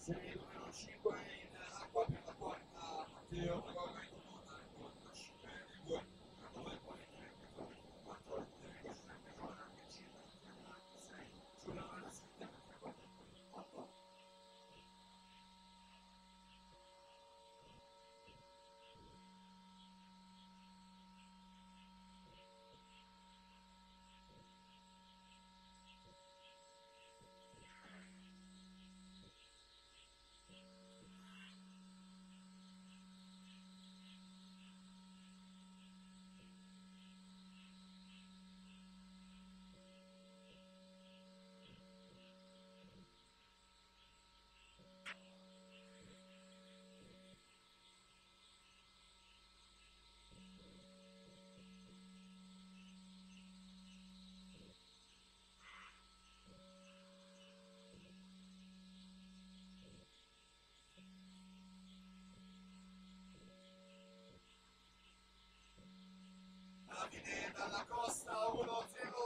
6 numero 5 in acqua per la quarta Matteo regolamento con 5 e 2 dove poi 4 anche 5 6 sulla mano 7 8. Davide dalla costa 1-0.